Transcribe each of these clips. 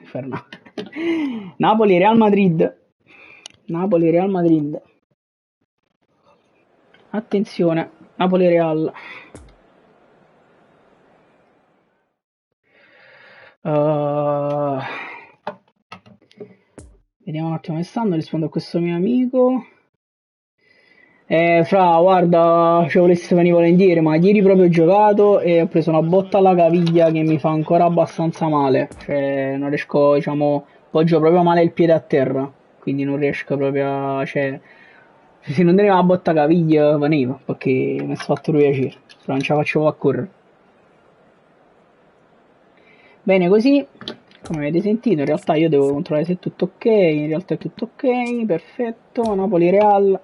Fernando. Napoli, Real Madrid. Napoli, Real Madrid. Attenzione, Napoli, Real. Vediamo un attimo che stanno, rispondo a questo mio amico. Fra, guarda, ci volessi venire volentieri, ma ieri proprio ho giocato e ho preso una botta alla caviglia che mi fa ancora abbastanza male. Cioè, non riesco, diciamo, poggio proprio male il piede a terra, quindi non riesco proprio a... Cioè, se non teneva la botta alla caviglia, veniva, perché mi è fatto piacere, però non ce la facevo a correre. Bene, così, come avete sentito, in realtà io devo controllare se è tutto ok, in realtà è tutto ok, perfetto, Napoli-Real.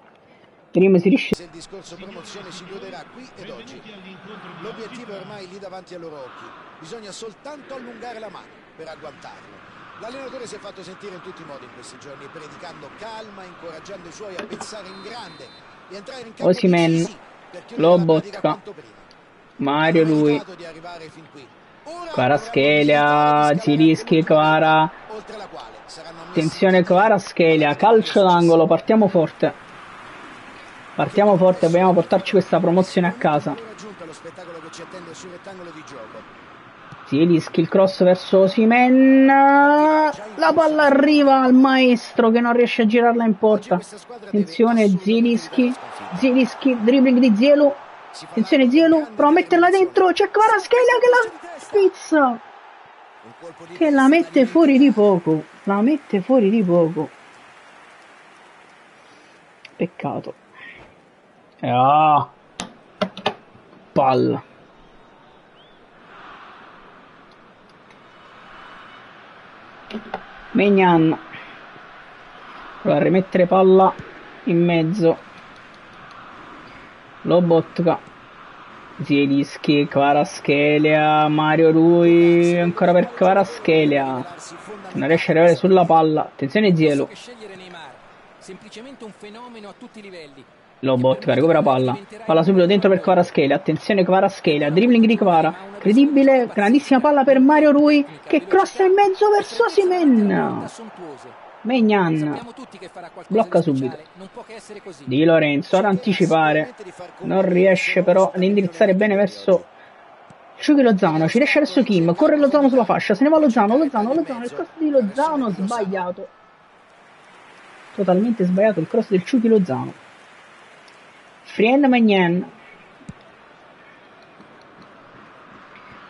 Vediamo se riesce. Se il discorso promozione si chiuderà qui ed oggi. L'obiettivo è ormai lì davanti ai loro occhi. Bisogna soltanto allungare la mano per agguantarlo. L'allenatore si è fatto sentire in tutti i modi in questi giorni, predicando calma, incoraggiando i suoi a pensare in grande e entrare in campo Osimen, per chiudere la partita quanto prima. Mario lui, Di arrivare fin qui. Kvaratskhelia, Zielinski, Kvara. Attenzione Kvaratskhelia, calcio d'angolo, partiamo forte. Partiamo forte, vogliamo portarci questa promozione a casa. Zielinski, il cross verso Osimen. La palla arriva al maestro che non riesce a girarla in porta. Attenzione Zielinski, Zielinski, dribbling di Zielu. Attenzione Zielu, prova a metterla dentro, c'è Kvaratskhelia che la spizza. Che la mette fuori di poco. La mette fuori di poco. Peccato. Palla. Maignan prova a rimettere palla in mezzo. Lobotka, Zielinski, Kvaratskhelia, Mario Rui, ancora per Kvaratskhelia. Non riesce ad arrivare sulla palla. Attenzione Zielu. Semplicemente un fenomeno a tutti i livelli. Lobotka recupera palla. Palla subito dentro per Kvaratskhelia. Attenzione Kvaratskhelia. Dribbling di Kvara. Credibile. Grandissima palla per Mario Rui. Che crossa in mezzo verso Osimen. Maignan. Blocca subito. Di Lorenzo. Ad anticipare. Non riesce però ad indirizzare bene verso Sciughi Lozano. Ci riesce verso Kim. Corre Lozano sulla fascia. Se ne va Lozano. Il cross di Lozano sbagliato. Totalmente sbagliato il cross del Ciuchi Lozano. Frien Maignan.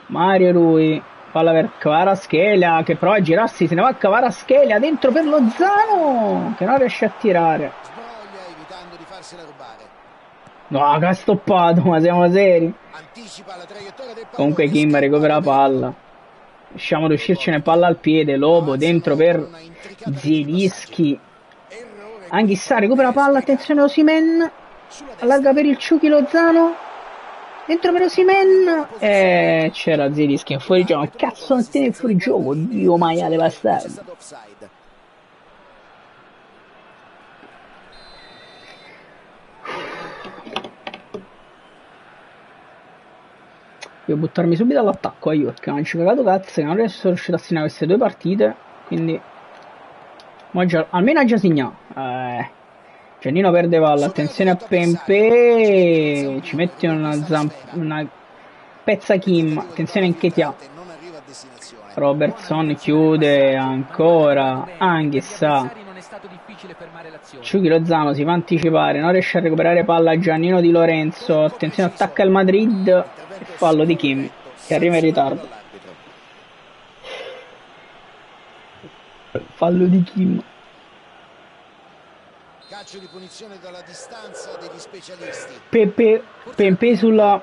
Mario Rui. Palla per Kvaratskhelia che prova a girarsi. Se ne va Kvaratskhelia dentro per Lozano che non riesce a tirare. No, che ha stoppato, ma siamo seri. Comunque Kim recupera la palla. Riusciamo ad uscircene, palla al piede. Lobo dentro per Zielinski. Anghissà recupera palla, attenzione Osimen, allarga per il Ciuchi Lozano, dentro per Osimen, c'era Zielinski in fuori gioco, cazzo non tiene fuori gioco, Dio maiale bastardo. Devo buttarmi subito all'attacco, io, perché non ci ho cagato cazzo, che non sono riuscito a segnare queste due partite, quindi... almeno ha già segnato. Giannino perde palla, attenzione a Pempe, ci mette una pezza Kim, attenzione a Nketiah. Robertson chiude ancora, Anghissà. Ciuchi Lozano si fa anticipare, non riesce a recuperare palla Giannino Di Lorenzo, attenzione attacca il Madrid, fallo di Kim che arriva in ritardo. Fallo di Kim. Calcio di punizione dalla distanza degli specialisti. Pempe sulla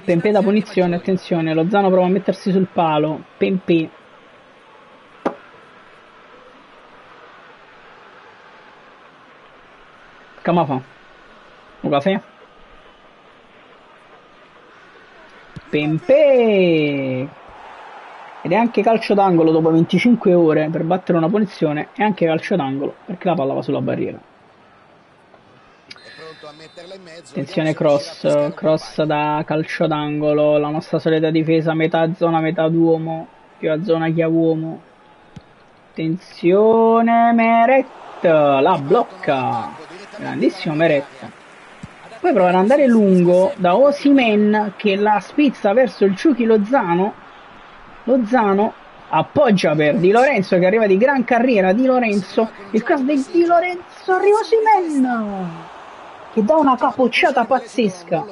Pempe da punizione, attenzione, Lozano prova a mettersi sul palo. Pempe. Camafa. Un caffè. Pempe. Ed è anche calcio d'angolo dopo 25 ore per battere una punizione, è anche calcio d'angolo perché la palla va sulla barriera. Attenzione cross da calcio d'angolo, la nostra solita difesa metà zona metà d'uomo. più a zona chiavuomo. Attenzione, Meret la blocca, grandissimo Meret. Poi prova ad andare lungo da Osimhen che la spizza verso il Ciuchi Lozano. Lozano appoggia per Di Lorenzo che arriva di gran carriera. Di Lorenzo, il cross di Lorenzo, arriva Osimhen che dà una capocciata pazzesca,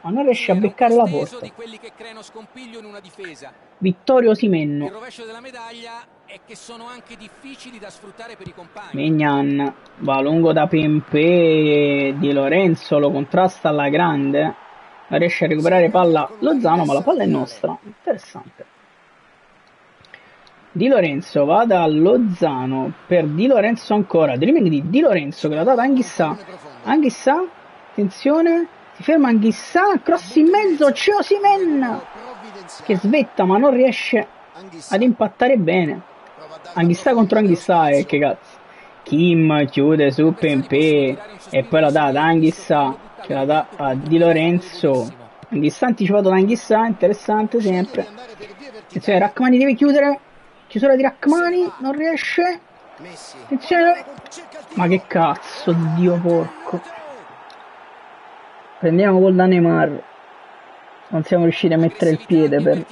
ma non riesce a beccare la porta. Vittorio Osimhen. Il rovescio della medaglia è che sono anche difficili da sfruttare per i compagni. Maignan va lungo da Pempè, Di Lorenzo lo contrasta alla grande, non riesce a recuperare palla Lozano, ma la palla è nostra. Interessante. Di Lorenzo va da Lozano per Di Lorenzo ancora, dribbling di Di Lorenzo che l'ha data Anghissà. Anghissà, attenzione, si ferma Anghissà, cross in mezzo, c'è Osimhen che svetta ma non riesce ad impattare bene. Anghissà contro Anghissà, che cazzo. Kim chiude su Pempè e poi la dà ad Anghissà che la dà a Di Lorenzo. Anghissà anticipato da Anghissà, interessante sempre. Attenzione, Rachmani deve chiudere. Chiusura di Rachmani, non riesce. Attenzione. Ma che cazzo, Dio porco. Prendiamo gol da Neymar. Non siamo riusciti a mettere il piede per...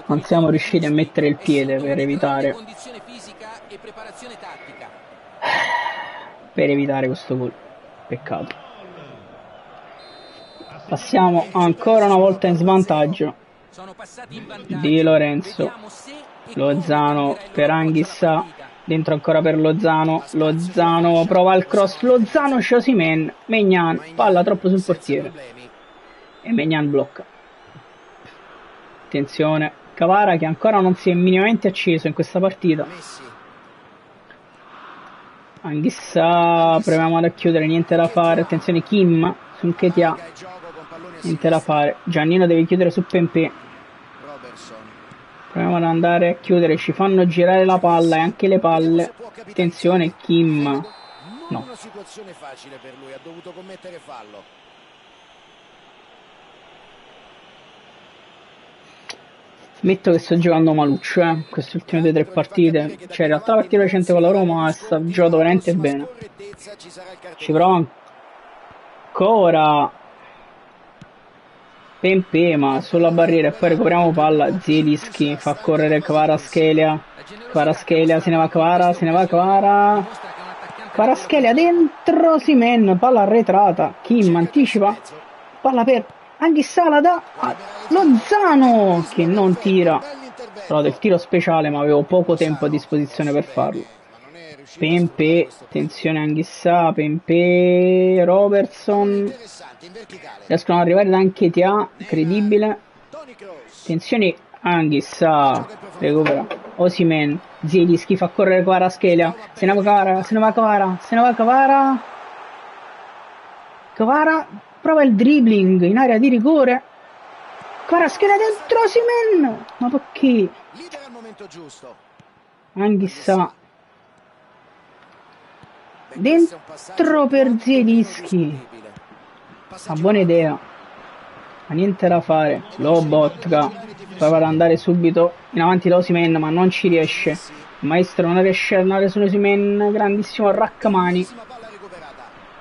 Non siamo riusciti a mettere il piede per evitare... Per evitare questo gol. Peccato. Passiamo ancora una volta in svantaggio. Di Lorenzo, Lozano per Anghissà, dentro ancora per Lozano, Lozano prova il cross, Lozano c'è Osimhen, Maignan, palla troppo sul portiere e Maignan blocca. Attenzione, Kvara che ancora non si è minimamente acceso in questa partita. Anghissà, proviamo ad chiudere, niente da fare, attenzione Kim su Nketiah, niente da fare, Giannino deve chiudere su Pempè. Proviamo ad andare a chiudere, ci fanno girare la palla e anche le palle. Attenzione Kim. No. Una situazione facile per lui, ha dovuto commettere fallo. Ammetto che sto giocando maluccio, queste ultime 2 o 3 partite. Cioè in realtà la partita recente con la Roma sta giocato veramente bene. Ci provo ancora. Pempè ma sulla barriera e poi recuperiamo palla. Zielinski fa correre Kvaratskhelia, se ne va Kvaratskhelia dentro Osimhen, palla arretrata, Kim anticipa, palla per Anghissà, la dà a Lozano che non tira, però del tiro speciale ma avevo poco tempo a disposizione per farlo. Pempè, attenzione Anghissà, Pempè, Robertson, riescono ad arrivare da Nketiah, incredibile. Attenzione Anghissà, recupera Osimhen, Zielinski fa correre Kvaratskhelia, se ne va Kvara prova il dribbling in area di rigore, Kvaratskhelia dentro Osimhen, ma perché? Anghissà dentro per Zielinski, una buona idea ma niente da fare. Lobotka prova ad andare subito in avanti da Osimhen ma non ci riesce, il maestro non riesce ad andare su Osimhen, grandissimo Rachmani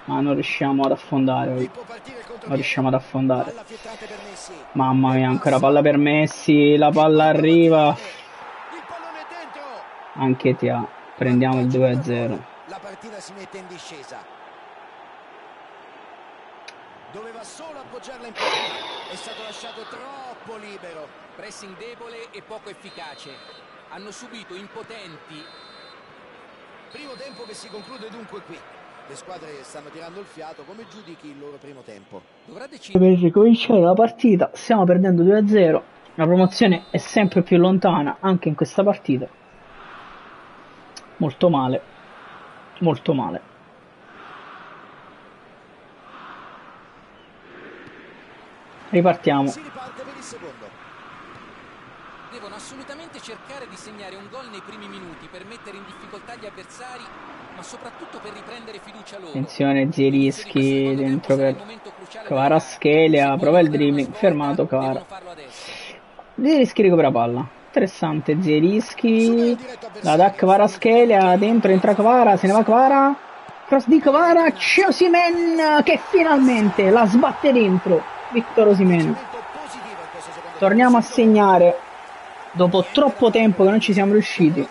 ma non riusciamo ad affondare, mamma mia, ancora palla per Messi, la palla arriva, anche Tia, prendiamo il 2-0. La partita si mette in discesa. Doveva solo appoggiarla in porta. È stato lasciato troppo libero. Pressing debole e poco efficace. Hanno subito impotenti. Primo tempo che si conclude dunque qui. Le squadre stanno tirando il fiato. Come giudichi il loro primo tempo? Dovrà decidere. Per ricominciare la partita stiamo perdendo 2-0. La promozione è sempre più lontana anche in questa partita. Molto male. Molto male. Ripartiamo. Si riparte per il secondo. Devono assolutamente cercare di segnare un gol nei primi minuti per mettere in difficoltà gli avversari ma soprattutto per riprendere fiducia loro. Attenzione Zielinski dentro per Kvaratskhelia, prova il dribbling, fermato Kvara. Zielinski recupera palla. Interessante Zielinski, la dà Kvaratskhelia, dentro entra Kvara, se ne va Kvara. Cross di Kvara, c'è Osimhen che finalmente la sbatte dentro. Victor Osimhen. Torniamo a segnare dopo troppo tempo che non ci siamo riusciti.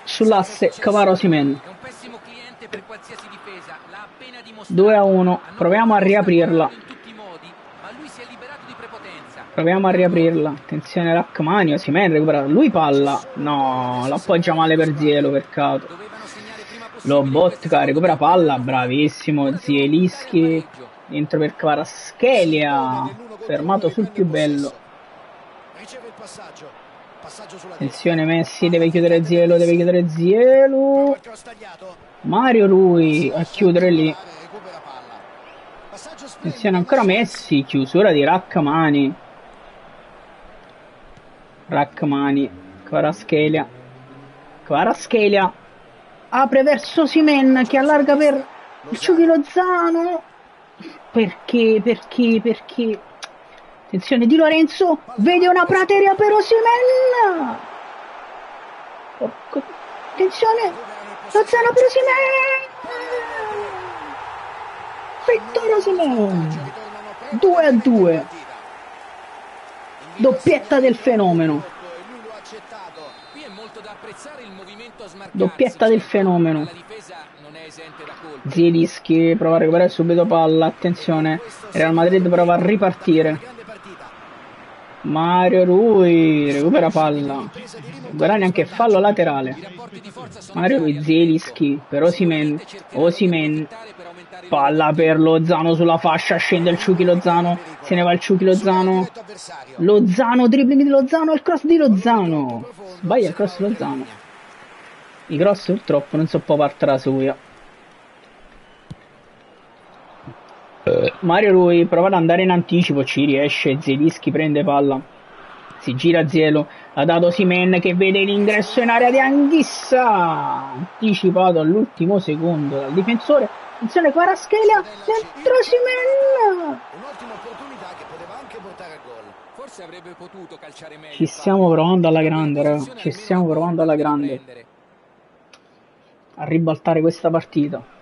Sull'asse Kvara Osimhen. 2-1, proviamo a riaprirla. Proviamo a riaprirla. Attenzione Rachmani, Osimhen recupera. Lui palla. No, l'appoggia male per Zielo, peccato. Lobotka recupera palla, bravissimo. Zielinski dentro per Kvaratskhelia, fermato sul più bello. Attenzione Messi, deve chiudere Zielo, deve chiudere Zielo. Mario Rui a chiudere lì. Attenzione ancora Messi, chiusura di Rachmani. Rachmani, Kvaratskhelia. Kvaratskhelia apre verso Osimhen che allarga per il Ciuchi Lozano. Perché? Attenzione Di Lorenzo, vede una prateria per Osimhen. Attenzione, Lozano per Osimhen. Vittorio Osimhen. 2-2. Doppietta del fenomeno. Doppietta del fenomeno. Zielinski prova a recuperare subito palla. Attenzione, Real Madrid prova a ripartire. Mario Rui recupera palla, guadagna anche fallo laterale. Mario Rui, Zielinski per Osimhen. Osimhen, palla per Lozano sulla fascia, scende il Ciuchi Lozano, se ne va il Ciuchi Lozano. Lozano, dribbling di Lozano, il cross di Lozano. Sbaglia il cross Lozano. I cross purtroppo non so può partire suya. Mario Rui prova ad andare in anticipo, ci riesce. Zielinski prende palla, si gira Zielo, ha dato Osimhen che vede l'ingresso in area di Anghissa, anticipato all'ultimo secondo dal difensore. Attenzione Kvaratskhelia, dentro Osimhen. Un'ottima opportunità che poteva anche portare a gol. Forse avrebbe potuto calciare meglio. Ci stiamo provando alla grande, ragazzi. Ci stiamo provando alla grande a ribaltare questa partita.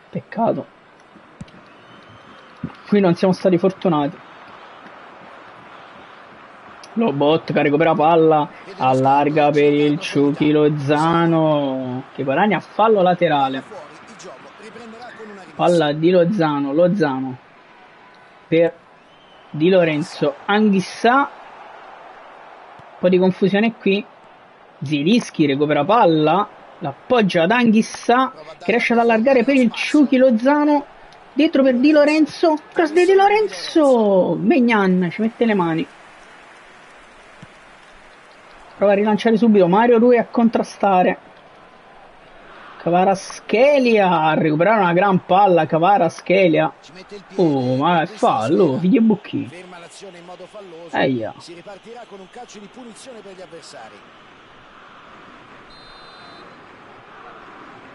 Peccato. Qui non siamo stati fortunati. Lobotka recupera palla, allarga per il Ciuchi Lozano che guadagna fallo laterale. Palla di Lozano, Lozano per Di Lorenzo, Anghissa. Un po' di confusione qui. Zielinski recupera palla, l'appoggia ad Anghissa che riesce ad allargare per il Ciuchi Lozano, dietro per Di Lorenzo, cross di Di Lorenzo. Maignan ci mette le mani, prova a rilanciare subito Mario Rui a contrastare. Kvaratskhelia a recuperare una gran palla. Kvaratskhelia, oh ma è fallo, figli e bucchi. Ferma l'azione in modo falloso. Eia. Si ripartirà con un calcio di punizione per gli avversari.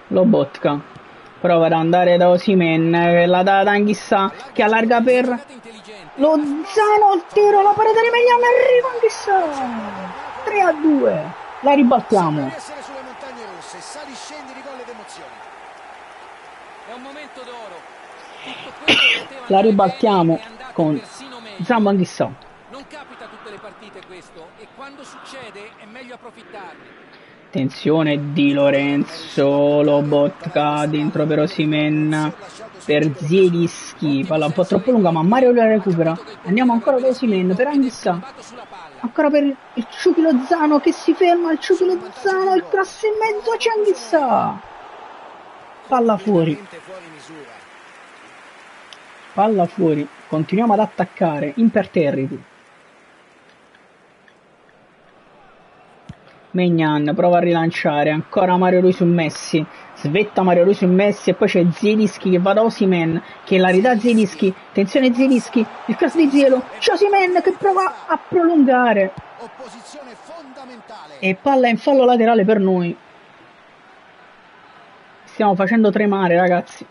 Lobotka prova ad andare da Osimhen, la dà ad Anghissa che allarga per Lozano, il tiro, la parete di Maignan, arriva Anghissa. 3-2, la ribaltiamo. Essere sulle montagne russe, sali scendi di gol ed emozioni. È un momento d'oro. La ribaltiamo con Zambo Anghissa. Non capita tutte le partite questo, e quando succede è meglio approfittarne. Attenzione Di Lorenzo, Lobotka dentro per Osimhen, per Zielinski, palla un po' troppo lunga ma Mario la recupera. Andiamo ancora da Osimhen per Anghissa, ancora per il Ciuchi Lozano che si ferma, il Ciuchi Lozano, il cross in mezzo, c'è Anghissa, palla fuori, palla fuori. Continuiamo ad attaccare imperterriti. Maignan prova a rilanciare, ancora Mario Rui su Messi, svetta Mario Rui su Messi e poi c'è Zielinski che va da Osimhen, che la ridà Zielinski, attenzione Zielinski, il cross di Zielo, c'è Osimhen che prova a prolungare e palla in fallo laterale per noi. Stiamo facendo tremare, ragazzi.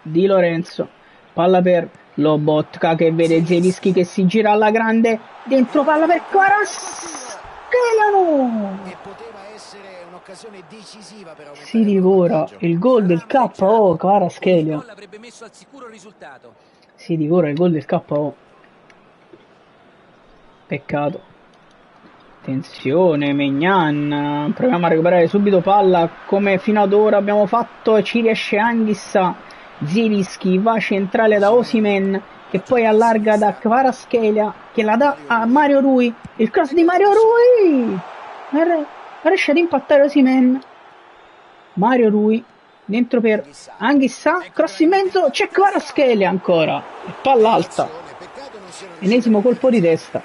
Di Lorenzo, palla per Lobotka che vede Zielinski che si gira alla grande, dentro palla per Kvaratskhelia. E poteva essere un'occasione decisiva per aumentare si divora il gol del KO. Kvaratskhelia avrebbe messo al sicuro il risultato. si divora il gol del KO. Peccato. Attenzione Maignan, proviamo a recuperare subito palla come fino ad ora abbiamo fatto e ci riesce Anghissa. Zielinski va centrale da Osimhen che poi allarga da Kvaratskhelia che la dà a Mario Rui, il cross di Mario Rui, riesce ad impattare Osimhen. Mario Rui dentro per Anghissa, cross in mezzo, c'è Kvaratskhelia ancora e palla alta, ennesimo colpo di testa.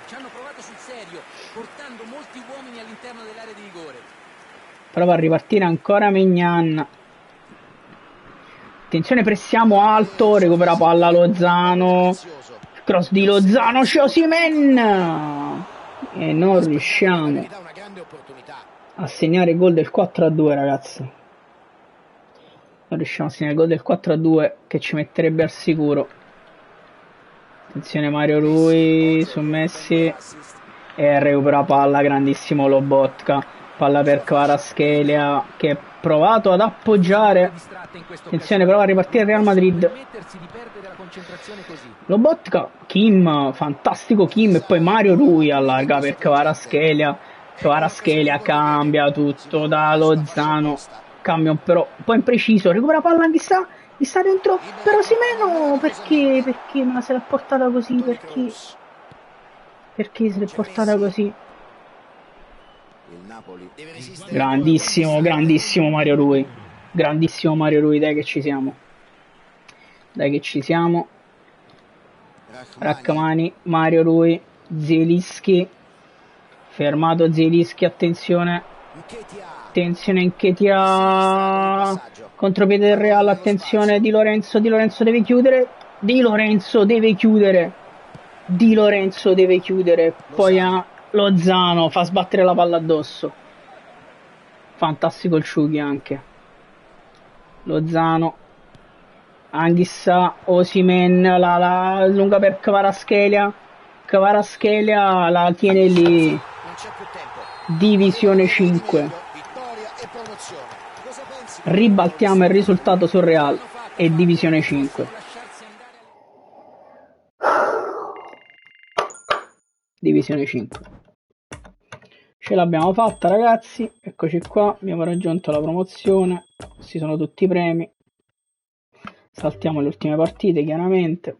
Prova a ripartire ancora Maignan. Attenzione, pressiamo alto, recupera palla Lozano. Cross di Lozano, c'è Osimhen. E non riusciamo a segnare il gol del 4-2, ragazzi. Non riusciamo a segnare il gol del 4-2 che ci metterebbe al sicuro. Attenzione Mario Rui su Messi. E recupera palla, grandissimo Lobotka. Palla per Kvaratskhelia che ha provato ad appoggiare. Attenzione, prova a ripartire il Real Madrid. Lobotka, Kim, fantastico Kim. E poi Mario Rui allarga per Kvaratskhelia. Kvaratskhelia cambia tutto da Lozano. Cambia però un po' impreciso. Recupera palla anche sta dentro per Osimhen. Perché me la se l'ha portata così? Perché se l'è portata così? Grandissimo Mario Rui. Grandissimo Mario Rui, dai che ci siamo. Rachmani, Mario Rui, Zielinski. Fermato Zielinski, attenzione Nketiah. Contropiede del Real, attenzione Di Lorenzo deve chiudere. Di Lorenzo deve chiudere. Poi a Lozano fa sbattere la palla addosso. Fantastico il Ciughi anche. Lozano, Anghissa, Osimhen, la lunga per Kvaratskhelia. Kvaratskhelia la tiene lì. Divisione 5. Ribaltiamo il risultato sul Real e divisione 5. Divisione 5. Ce l'abbiamo fatta, ragazzi, eccoci qua, abbiamo raggiunto la promozione, questi sono tutti i premi, saltiamo le ultime partite chiaramente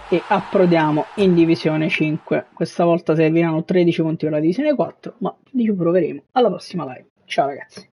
e approdiamo in divisione 5. Questa volta serviranno 13 punti per la divisione 4, ma ci proveremo alla prossima live. Ciao ragazzi.